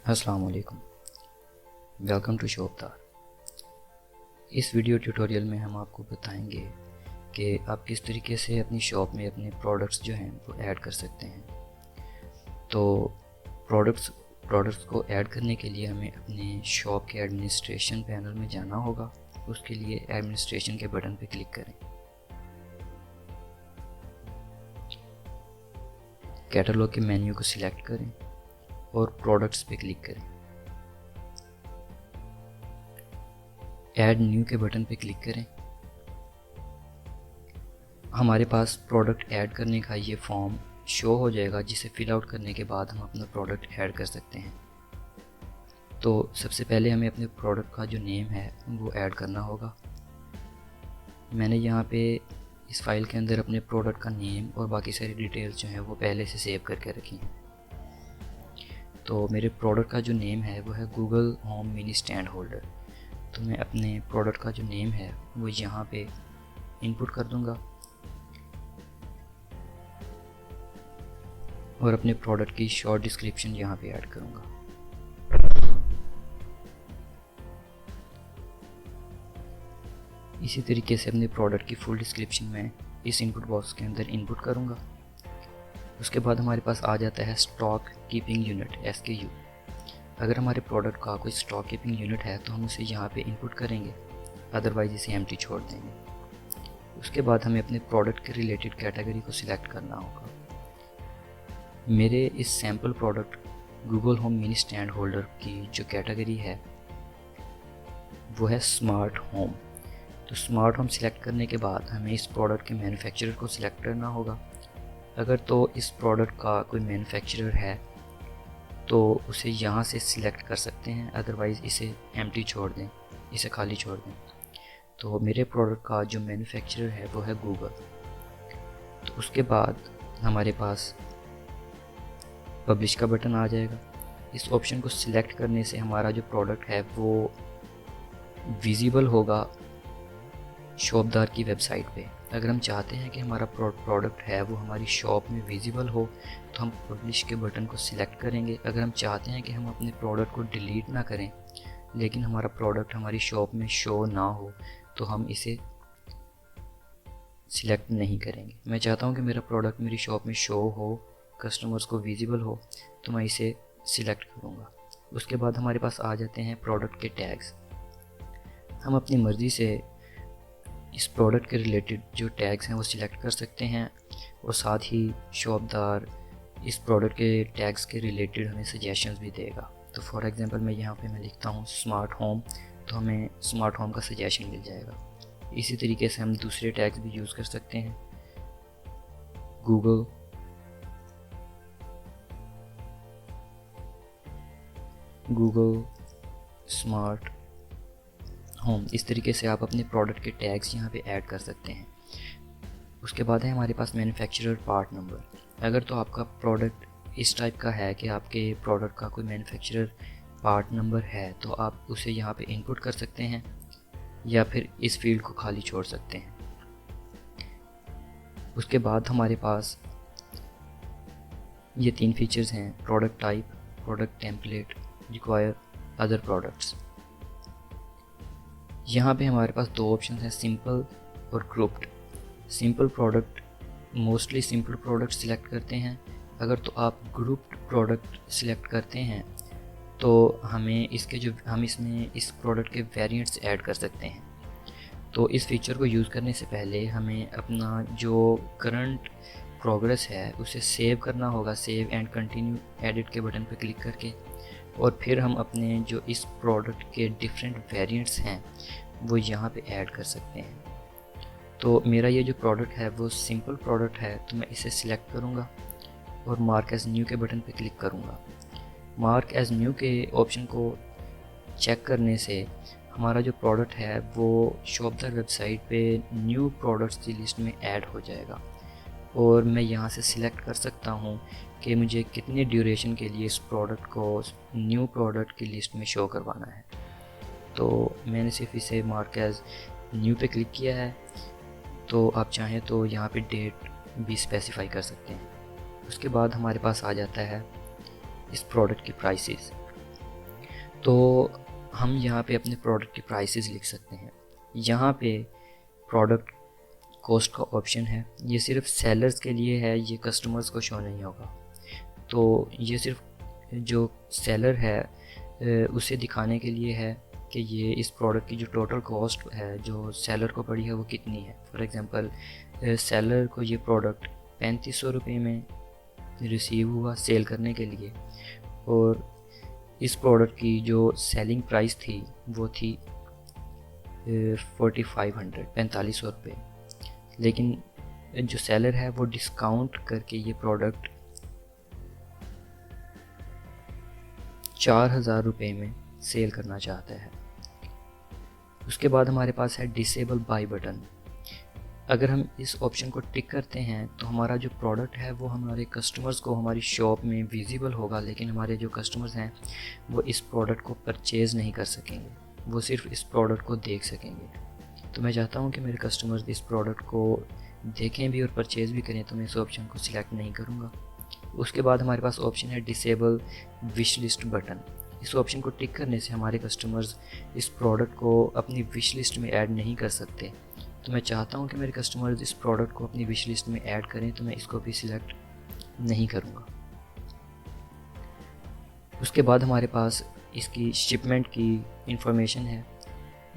अस्सलाम वालेकुम, welcome to शॉपदार। इस वीडियो ट्यूटोरियल में हम आपको बताएंगे कि आप किस तरीके से अपनी शॉप में अपने प्रोडक्ट्स जो हैं वो ऐड कर सकते हैं। तो प्रोडक्ट्स को ऐड करने के लिए हमें अपने शॉप के एडमिनिस्ट्रेशन पैनल में जाना होगा। उसके लिए एडमिनिस्ट्रेशन के बटन पर क्लिक करें, कैटलॉग के मेन्यू को सिलेक्ट करें और प्रोडक्ट्स पे क्लिक करें। ऐड न्यू के बटन पे क्लिक करें। हमारे पास प्रोडक्ट ऐड करने का ये फॉर्म शो हो जाएगा, जिसे फिल आउट करने के बाद हम अपना प्रोडक्ट ऐड कर सकते हैं। तो सबसे पहले हमें अपने प्रोडक्ट का जो नेम है वो ऐड करना होगा। मैंने यहाँ पे इस फाइल के अंदर अपने प्रोडक्ट का नेम और बाकी सारी डिटेल्स जो हैं वो पहले से सेव करके रखी हैं। तो मेरे प्रोडक्ट का जो नेम है वो है Google home mini stand holder. तो मैं अपने प्रोडक्ट का जो नेम है वो यहाँ पे इनपुट कर दूंगा और अपने प्रोडक्ट की शॉर्ट डिस्क्रिप्शन यहाँ पे ऐड करूँगा। इसी तरीके से अपने प्रोडक्ट की फुल डिस्क्रिप्शन में इस इनपुट बॉक्स के अंदर इनपुट करूँगा। उसके बाद हमारे पास आ जाता है स्टॉक कीपिंग यूनिट SKU। अगर हमारे प्रोडक्ट का कोई स्टॉक कीपिंग यूनिट है तो हम उसे यहाँ पे इनपुट करेंगे, अदरवाइज इसे एम्प्टी छोड़ देंगे। उसके बाद हमें अपने प्रोडक्ट के रिलेटेड कैटेगरी को सिलेक्ट करना होगा। मेरे इस sample product Google home mini stand holder की जो कैटेगरी है वो है स्मार्ट होम। तो स्मार्ट होम सिलेक्ट करने के बाद हमें इस प्रोडक्ट के मैन्युफैक्चरर को सिलेक्ट करना होगा। अगर तो इस प्रोडक्ट का कोई मैन्युफैक्चरर है तो उसे यहाँ से सिलेक्ट कर सकते हैं, अदरवाइज़ इसे एम्प्टी छोड़ दें, इसे खाली छोड़ दें। तो मेरे प्रोडक्ट का जो मैन्युफैक्चरर है वो है गूगल। तो उसके बाद हमारे पास पब्लिश का बटन आ जाएगा। इस ऑप्शन को सिलेक्ट करने से हमारा जो प्रोडक्ट है वो विजिबल होगा शॉपदार की वेबसाइट पे। अगर हम चाहते हैं कि हमारा प्रोडक्ट है वो हमारी शॉप में विजिबल हो तो हम पब्लिश के बटन को सिलेक्ट करेंगे। अगर हम चाहते हैं कि हम अपने प्रोडक्ट को डिलीट ना करें लेकिन हमारा प्रोडक्ट हमारी शॉप में शो ना हो तो हम इसे सिलेक्ट नहीं करेंगे। मैं चाहता हूं कि मेरा प्रोडक्ट मेरी शॉप में शो हो, कस्टमर्स को विजिबल हो, तो मैं इसे सिलेक्ट करूँगा। उसके बाद हमारे पास आ जाते हैं प्रोडक्ट के टैग्स। हम अपनी मर्ज़ी से इस प्रोडक्ट के रिलेटेड जो टैग्स हैं वो सिलेक्ट कर सकते हैं और साथ ही शॉपदार इस प्रोडक्ट के टैग्स के रिलेटेड हमें सजेशंस भी देगा। तो फॉर एग्जांपल मैं यहाँ पे लिखता हूँ स्मार्ट होम, तो हमें स्मार्ट होम का सजेशन मिल जाएगा। इसी तरीके से हम दूसरे टैग्स भी यूज़ कर सकते हैं, गूगल स्मार्ट होम। इस तरीके से आप अपने प्रोडक्ट के टैग्स यहाँ पे ऐड कर सकते हैं। उसके बाद है हमारे पास मैन्युफैक्चरर पार्ट नंबर। अगर तो आपका प्रोडक्ट इस टाइप का है कि आपके प्रोडक्ट का कोई मैन्युफैक्चरर पार्ट नंबर है तो आप उसे यहाँ पे इनपुट कर सकते हैं या फिर इस फील्ड को खाली छोड़ सकते हैं। उसके बाद हमारे पास ये 3 फीचर्स हैं, product type, product template, require other products. यहाँ पे हमारे पास 2 ऑप्शन हैं, सिंपल और grouped. Simple product mostly simple product select करते हैं। अगर तो आप ग्रुप्ड प्रोडक्ट सिलेक्ट करते हैं तो हम इसमें इस प्रोडक्ट के वेरिएंट्स ऐड कर सकते हैं। तो इस फीचर को यूज़ करने से पहले हमें अपना जो करंट प्रोग्रेस है उसे सेव करना होगा, सेव एंड कंटिन्यू एडिट के बटन पर क्लिक करके, और फिर हम अपने जो इस प्रोडक्ट के डिफरेंट वेरिएंट्स हैं वो यहाँ पे ऐड कर सकते हैं। तो मेरा ये जो प्रोडक्ट है वो सिंपल प्रोडक्ट है, तो मैं इसे सिलेक्ट करूँगा और मार्क एज़ न्यू के बटन पे क्लिक करूँगा। मार्क एज़ न्यू के ऑप्शन को चेक करने से हमारा जो प्रोडक्ट है वो शॉपदार वेबसाइट पे न्यू प्रोडक्ट्स की लिस्ट में ऐड हो जाएगा और मैं यहाँ से सिलेक्ट कर सकता हूँ कि मुझे कितने ड्यूरेशन के लिए इस प्रोडक्ट को न्यू प्रोडक्ट की लिस्ट में शो करवाना है। तो मैंने सिर्फ इसे मार्क एज़ न्यू पे क्लिक किया है। तो आप चाहें तो यहाँ पे डेट भी स्पेसिफाई कर सकते हैं। उसके बाद हमारे पास आ जाता है इस प्रोडक्ट की प्राइसेस। तो हम यहाँ पे अपने प्रोडक्ट की प्राइसेस लिख सकते हैं। यहाँ पे प्रोडक्ट कॉस्ट का ऑप्शन है, ये सिर्फ सेलर्स के लिए है, ये कस्टमर्स को शो नहीं होगा। तो ये सिर्फ जो सेलर है उसे दिखाने के लिए है कि ये इस प्रोडक्ट की जो टोटल कॉस्ट है जो सेलर को पड़ी है वो कितनी है। फॉर एग्ज़ाम्पल सेलर को ये प्रोडक्ट 3500 रुपये में रिसीव हुआ सेल करने के लिए, और इस प्रोडक्ट की जो सेलिंग प्राइस थी वो थी 4500 रुपये। लेकिन जो सेलर है वो डिस्काउंट करके ये प्रोडक्ट 4000 रुपये में सेल करना चाहता है। उसके बाद हमारे पास है डिसेबल बाय बटन। अगर हम इस ऑप्शन को टिक करते हैं तो हमारा जो प्रोडक्ट है वो हमारे कस्टमर्स को हमारी शॉप में विजिबल होगा, लेकिन हमारे जो कस्टमर्स हैं वो इस प्रोडक्ट को परचेज़ नहीं कर सकेंगे, वो सिर्फ इस प्रोडक्ट को देख सकेंगे। तो मैं चाहता हूँ कि मेरे कस्टमर्स इस प्रोडक्ट को देखें भी और परचेज़ भी करें, तो मैं इस ऑप्शन को सिलेक्ट नहीं करूँगा। उसके बाद हमारे पास ऑप्शन है डिसेबल विश लिस्ट बटन। इस ऑप्शन को टिक करने से हमारे कस्टमर्स इस प्रोडक्ट को अपनी विश लिस्ट में ऐड नहीं कर सकते। तो मैं चाहता हूं कि मेरे कस्टमर्स इस प्रोडक्ट को अपनी विश लिस्ट में ऐड करें, तो मैं इसको भी सिलेक्ट नहीं करूंगा। उसके बाद हमारे पास इसकी शिपमेंट की इंफॉर्मेशन है।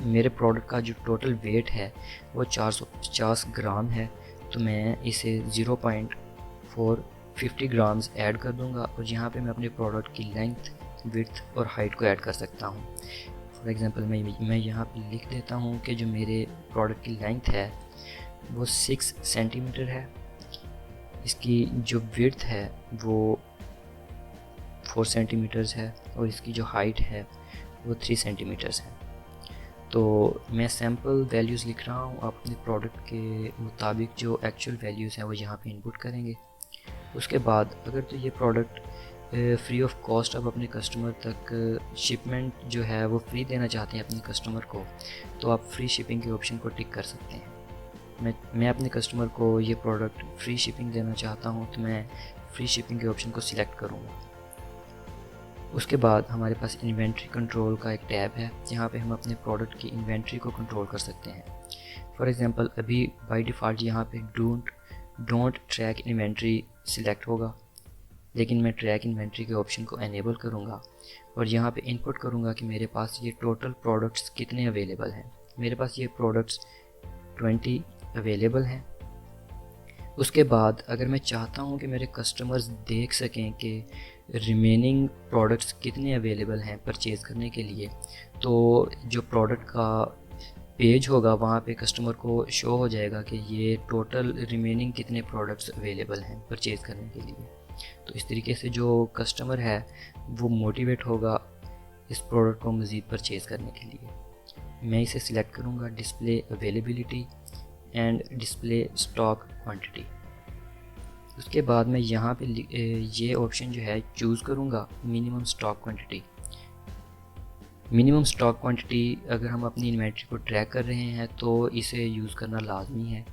मेरे प्रोडक्ट का जो टोटल वेट है वो 450 ग्राम है, तो मैं इसे 0.450 ग्राम्स ऐड कर दूंगा, और यहाँ पे मैं अपने प्रोडक्ट की लेंथ, विड्थ और हाइट को ऐड कर सकता हूँ। फॉर एग्ज़ाम्पल मैं यहाँ पे लिख देता हूँ कि जो मेरे प्रोडक्ट की लेंथ है वो 6 सेंटीमीटर है, इसकी जो विड्थ है वो 4 सेंटीमीटर्स है, और इसकी जो हाइट है वो 3 सेंटीमीटर्स है। तो मैं सैम्पल वैल्यूज़ लिख रहा हूँ, आप अपने प्रोडक्ट के मुताबिक जो एक्चुअल वैल्यूज़ हैं वो यहाँ पे इनपुट करेंगे। उसके बाद अगर तो ये प्रोडक्ट फ्री ऑफ कॉस्ट आप अपने कस्टमर तक शिपमेंट जो है वो फ्री देना चाहते हैं अपने कस्टमर को, तो आप फ्री शिपिंग के ऑप्शन को टिक कर सकते हैं। मैं अपने कस्टमर को ये प्रोडक्ट फ्री शिपिंग देना चाहता हूँ, तो मैं फ्री शिपिंग के ऑप्शन को सिलेक्ट करूँगा। उसके बाद हमारे पास इन्वेंट्री कंट्रोल का एक टैब है, जहाँ पे हम अपने प्रोडक्ट की इन्वेंट्री को कंट्रोल कर सकते हैं। फॉर एग्ज़ाम्पल अभी बाय डिफ़ॉल्ट यहाँ पे डोंट ट्रैक इन्वेंट्री सिलेक्ट होगा, लेकिन मैं ट्रैक इन्वेंट्री के ऑप्शन को एनेबल करूँगा और यहाँ पे इनपुट करूँगा कि मेरे पास ये टोटल प्रोडक्ट्स कितने अवेलेबल हैं। मेरे पास ये प्रोडक्ट्स 20 अवेलेबल हैं। उसके बाद अगर मैं चाहता हूँ कि मेरे कस्टमर्स देख सकें कि रिमेनिंग प्रोडक्ट्स कितने अवेलेबल हैं परचेज़ करने के लिए, तो जो प्रोडक्ट का पेज होगा वहाँ पे कस्टमर को शो हो जाएगा कि ये टोटल रिमेनिंग कितने प्रोडक्ट्स अवेलेबल हैं परचेज़ करने के लिए। तो इस तरीके से जो कस्टमर है वो मोटिवेट होगा इस प्रोडक्ट को मज़ीद परचेज़ करने के लिए। मैं इसे सिलेक्ट करूँगा display availability and display stock quantity. उसके बाद मैं यहाँ पे ये ऑप्शन जो है चूज़ करूँगा minimum stock quantity. Minimum stock quantity अगर हम अपनी इन्वेंट्री को ट्रैक कर रहे हैं तो इसे यूज़ करना लाजमी है।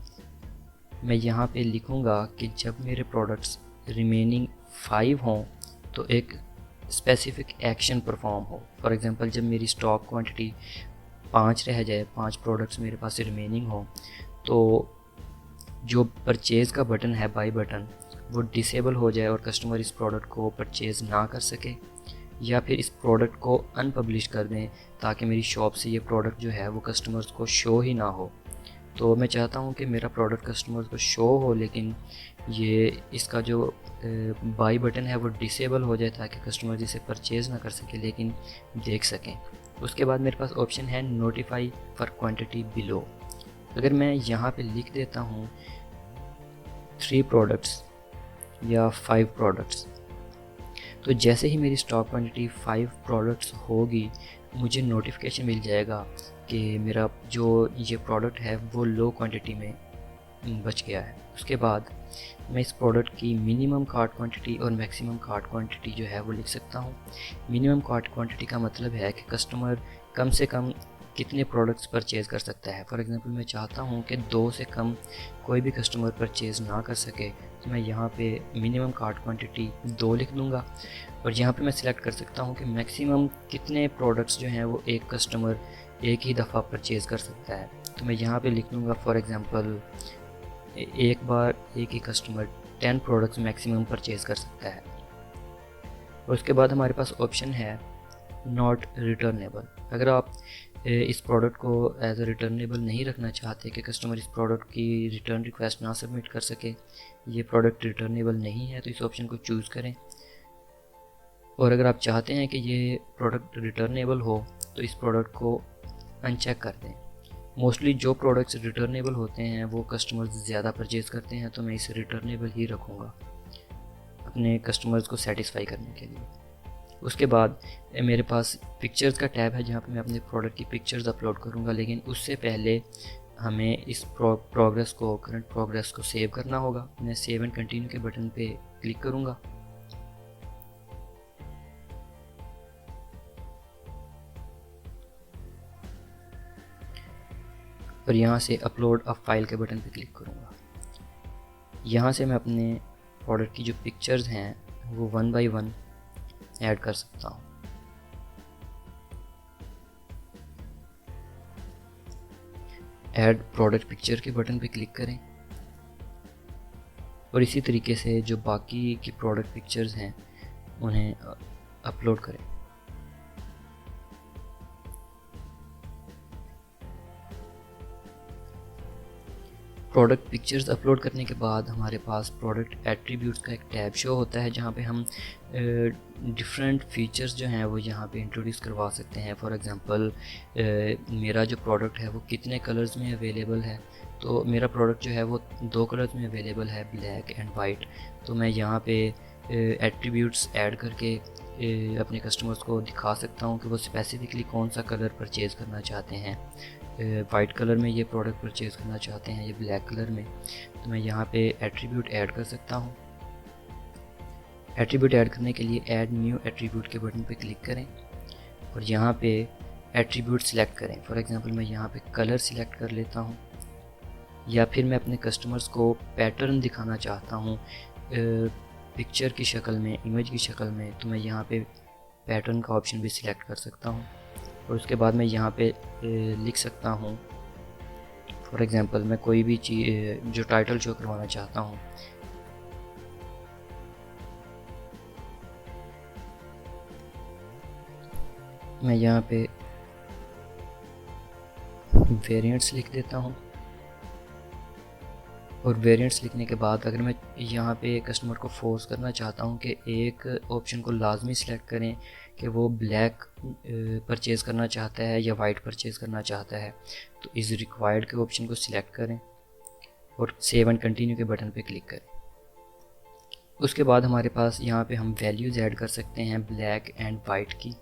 मैं यहाँ पे लिखूँगा कि जब मेरे प्रोडक्ट्स रिमेनिंग 5 हों तो एक स्पेसिफिक एक्शन परफॉर्म हो। फॉर एग्ज़ाम्पल जब मेरी स्टॉक क्वांटिटी 5 रह जाए, 5 प्रोडक्ट्स मेरे पास रिमेनिंग हो, तो जो परचेज़ का बटन है बाय बटन वो डिसेबल हो जाए और कस्टमर इस प्रोडक्ट को परचेज़ ना कर सके, या फिर इस प्रोडक्ट को अनपब्लिश कर दें ताकि मेरी शॉप से ये प्रोडक्ट जो है वो कस्टमर्स को शो ही ना हो। तो मैं चाहता हूँ कि मेरा प्रोडक्ट कस्टमर्स को शो हो, लेकिन ये इसका जो बाय बटन है वो डिसेबल हो जाए ताकि कस्टमर इसे परचेज़ ना कर सके लेकिन देख सकें। उसके बाद मेरे पास ऑप्शन है नोटिफाई फॉर क्वांटिटी बिलो। अगर मैं यहाँ पे लिख देता हूँ 3 प्रोडक्ट्स या 5 प्रोडक्ट्स, तो जैसे ही मेरी स्टॉक क्वांटिटी 5 प्रोडक्ट्स होगी मुझे नोटिफिकेशन मिल जाएगा कि मेरा जो ये प्रोडक्ट है वो लो क्वांटिटी में बच गया है। उसके बाद मैं इस प्रोडक्ट की मिनिमम कार्ट क्वांटिटी और मैक्सिमम कार्ट क्वांटिटी जो है वो लिख सकता हूँ। मिनिमम कार्ट क्वांटिटी का मतलब है कि कस्टमर कम से कम कितने प्रोडक्ट्स परचेज़ कर सकता है। फॉर एग्ज़ाम्पल मैं चाहता हूँ कि 2 से कम कोई भी कस्टमर परचेज़ ना कर सके, तो मैं यहाँ पे मिनिमम कार्ट क्वांटिटी 2 लिख दूँगा और यहाँ पे मैं सिलेक्ट कर सकता हूँ कि मैक्सिमम कितने प्रोडक्ट्स जो हैं वो एक कस्टमर एक ही दफ़ा परचेज़ कर सकता है। तो मैं यहाँ पे लिख दूँगा फॉर एग्ज़ाम्पल एक बार एक ही कस्टमर 10 प्रोडक्ट्स मैक्सिमम परचेज़ कर सकता है। और उसके बाद हमारे पास ऑप्शन है नॉट रिटर्नेबल। अगर आप इस प्रोडक्ट को एज अ रिटर्नेबल नहीं रखना चाहते कि कस्टमर इस प्रोडक्ट की रिटर्न रिक्वेस्ट ना सबमिट कर सके, ये प्रोडक्ट रिटर्नेबल नहीं है, तो इस ऑप्शन को चूज़ करें। और अगर आप चाहते हैं कि ये प्रोडक्ट रिटर्नेबल हो तो इस प्रोडक्ट को अनचेक कर दें। मोस्टली जो प्रोडक्ट्स रिटर्नेबल होते हैं वो कस्टमर्स ज़्यादा परचेज़ करते हैं, तो मैं इसे रिटर्नेबल ही रखूँगा अपने कस्टमर्स को सेटिस्फाई करने के लिए। उसके बाद मेरे पास पिक्चर्स का टैब है जहाँ पे मैं अपने प्रोडक्ट की पिक्चर्स अपलोड करूँगा, लेकिन उससे पहले हमें इस प्रोग्रेस को करंट प्रोग्रेस को सेव करना होगा। मैं सेव एंड कंटिन्यू के बटन पे क्लिक करूँगा। और यहाँ से अपलोड अ फाइल के बटन पे क्लिक करूँगा। यहाँ से मैं अपने प्रोडक्ट की जो पिक्चर्स हैं वो 1 बाय 1 ऐड कर सकता हूँ। ऐड प्रोडक्ट पिक्चर के बटन पे क्लिक करें और इसी तरीके से जो बाकी की प्रोडक्ट पिक्चर्स हैं उन्हें अपलोड करें। प्रोडक्ट पिक्चर्स अपलोड करने के बाद हमारे पास प्रोडक्ट एट्रीब्यूट्स का एक टैब शो होता है जहाँ पे हम डिफरेंट फीचर्स जो हैं वो यहाँ पे इंट्रोड्यूस करवा सकते हैं। फॉर एग्ज़ाम्पल मेरा जो प्रोडक्ट है वो कितने कलर्स में अवेलेबल है, तो मेरा प्रोडक्ट जो है वो 2 कलर्स में अवेलेबल है, ब्लैक एंड वाइट। तो मैं यहाँ पे एट्रीब्यूट्स ऐड करके अपने कस्टमर्स को दिखा सकता हूँ कि वो स्पेसिफिकली कौन सा कलर परचेज़ करना चाहते हैं। वाइट कलर में ये प्रोडक्ट परचेज़ करना चाहते हैं या ब्लैक कलर में, तो मैं यहाँ पे एट्रीब्यूट ऐड कर सकता हूँ। एट्रीब्यूट ऐड करने के लिए ऐड न्यू एट्रीब्यूट के बटन पे क्लिक करें और यहाँ पे एट्रीब्यूट सिलेक्ट करें। फॉर एग्ज़ाम्पल मैं यहाँ पे कलर सिलेक्ट कर लेता हूँ, या फिर मैं अपने कस्टमर्स को पैटर्न दिखाना चाहता हूँ पिक्चर की शक्ल में, इमेज की शक्ल में, तो मैं यहाँ पे पैटर्न का ऑप्शन भी सिलेक्ट कर सकता हूँ। और उसके बाद मैं यहाँ पे लिख सकता हूँ फॉर एग्ज़ाम्पल मैं कोई भी चीज़ जो टाइटल शो करवाना चाहता हूँ, मैं यहाँ पे वेरिएंट्स लिख देता हूँ। और वेरिएंट्स लिखने के बाद अगर मैं यहाँ पे कस्टमर को फोर्स करना चाहता हूँ कि एक ऑप्शन को लाजमी सिलेक्ट करें कि वो ब्लैक परचेज़ करना चाहता है या वाइट परचेज़ करना चाहता है, तो इज़ रिक्वायर्ड के ऑप्शन को सिलेक्ट करें और सेव एंड कंटिन्यू के बटन पे क्लिक करें। उसके बाद हमारे पास यहाँ पे हम वैल्यूज़ ऐड कर सकते हैं ब्लैक एंड वाइट की।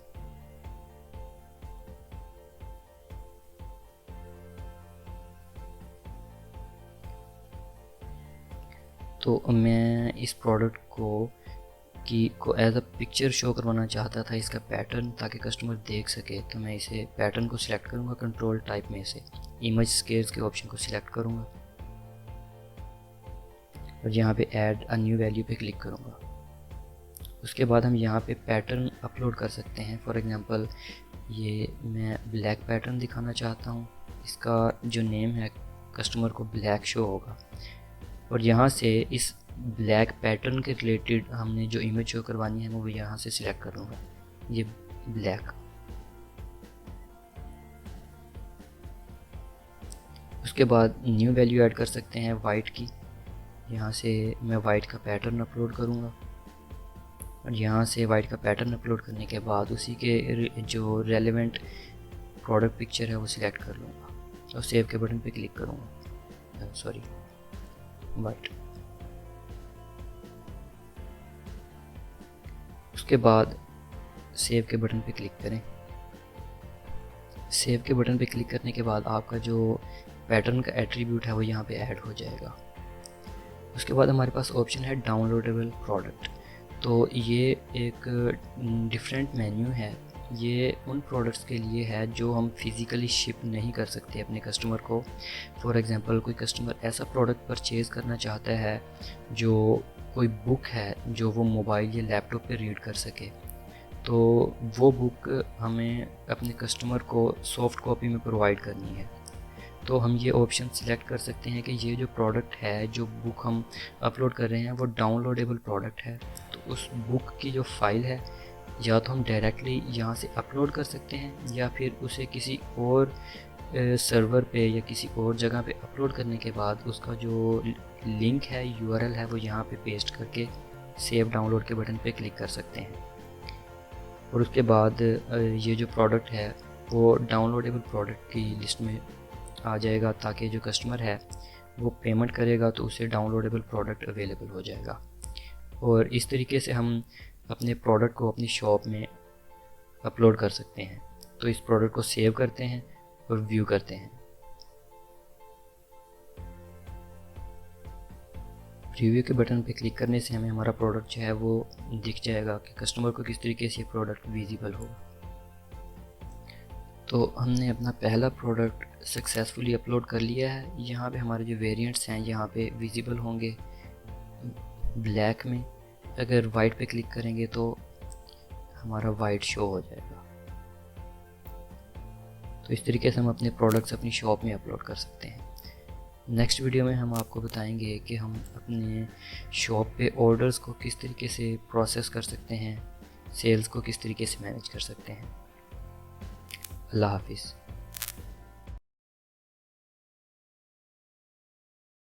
तो मैं इस प्रोडक्ट को एज अ पिक्चर शो करवाना चाहता था इसका पैटर्न, ताकि कस्टमर देख सके। तो मैं इसे पैटर्न को सिलेक्ट करूँगा, कंट्रोल टाइप में से इमेज स्केल्स के ऑप्शन को सिलेक्ट करूँगा और यहाँ पे ऐड अ न्यू वैल्यू पे क्लिक करूँगा। उसके बाद हम यहाँ पे पैटर्न अपलोड कर सकते हैं। फॉर एग्ज़ाम्पल ये मैं ब्लैक पैटर्न दिखाना चाहता हूँ, इसका जो नेम है कस्टमर को ब्लैक शो होगा। और यहाँ से इस ब्लैक पैटर्न के रिलेटेड हमने जो इमेज शो करवानी है वो यहाँ से सिलेक्ट करूँगा, ये ब्लैक। उसके बाद न्यू वैल्यू ऐड कर सकते हैं वाइट की। यहाँ से मैं वाइट का पैटर्न अपलोड करूँगा और यहाँ से वाइट का पैटर्न अपलोड करने के बाद उसी के जो रेलेवेंट प्रोडक्ट पिक्चर है वो सिलेक्ट कर लूँगा और सेव के बटन पे क्लिक करूँगा। Sorry, white. उसके बाद सेव के बटन पे क्लिक करें। सेव के बटन पे क्लिक करने के बाद आपका जो पैटर्न का एट्रीब्यूट है वो यहाँ पे ऐड हो जाएगा। उसके बाद हमारे पास ऑप्शन है डाउनलोडेबल प्रोडक्ट। तो ये एक डिफरेंट मेन्यू है ये उन प्रोडक्ट्स के लिए है जो हम फिज़िकली शिप नहीं कर सकते अपने कस्टमर को। फॉर एग्ज़ाम्पल कोई कस्टमर ऐसा प्रोडक्ट परचेज़ करना चाहता है जो कोई बुक है जो वो मोबाइल या लैपटॉप पे रीड कर सके, तो वो बुक हमें अपने कस्टमर को सॉफ्ट कॉपी में प्रोवाइड करनी है। तो हम ये ऑप्शन सिलेक्ट कर सकते हैं कि ये जो प्रोडक्ट है, जो बुक हम अपलोड कर रहे हैं, वो डाउनलोडेबल प्रोडक्ट है। तो उस बुक की जो फाइल है या तो हम डायरेक्टली यहाँ से अपलोड कर सकते हैं या फिर उसे किसी और सर्वर पे या किसी और जगह पे अपलोड करने के बाद उसका जो लिंक है, यूआरएल है, वो यहाँ पे पेस्ट करके सेव डाउनलोड के बटन पे क्लिक कर सकते हैं। और उसके बाद ये जो प्रोडक्ट है वो डाउनलोडेबल प्रोडक्ट की लिस्ट में आ जाएगा, ताकि जो कस्टमर है वो पेमेंट करेगा तो उसे डाउनलोडेबल प्रोडक्ट अवेलेबल हो जाएगा। और इस तरीके से हम अपने प्रोडक्ट को अपनी शॉप में अपलोड कर सकते हैं। तो इस प्रोडक्ट को सेव करते हैं और व्यू करते हैं। रिव्यू के बटन पे क्लिक करने से हमें हमारा प्रोडक्ट जो है वो दिख जाएगा कि कस्टमर को किस तरीके से प्रोडक्ट विजिबल होगा। तो हमने अपना पहला प्रोडक्ट सक्सेसफुली अपलोड कर लिया है। यहाँ पे हमारे जो वेरिएंट्स हैं यहाँ पे विजिबल होंगे ब्लैक में। अगर वाइट पे क्लिक करेंगे तो हमारा वाइट शो हो जाएगा। तो इस तरीके से हम अपने प्रोडक्ट्स अपनी शॉप में अपलोड कर सकते हैं। नेक्स्ट वीडियो में हम आपको बताएंगे कि हम अपने शॉप पे ऑर्डर्स को किस तरीके से प्रोसेस कर सकते हैं, सेल्स को किस तरीके से मैनेज कर सकते हैं। अल्लाह हाफिज़।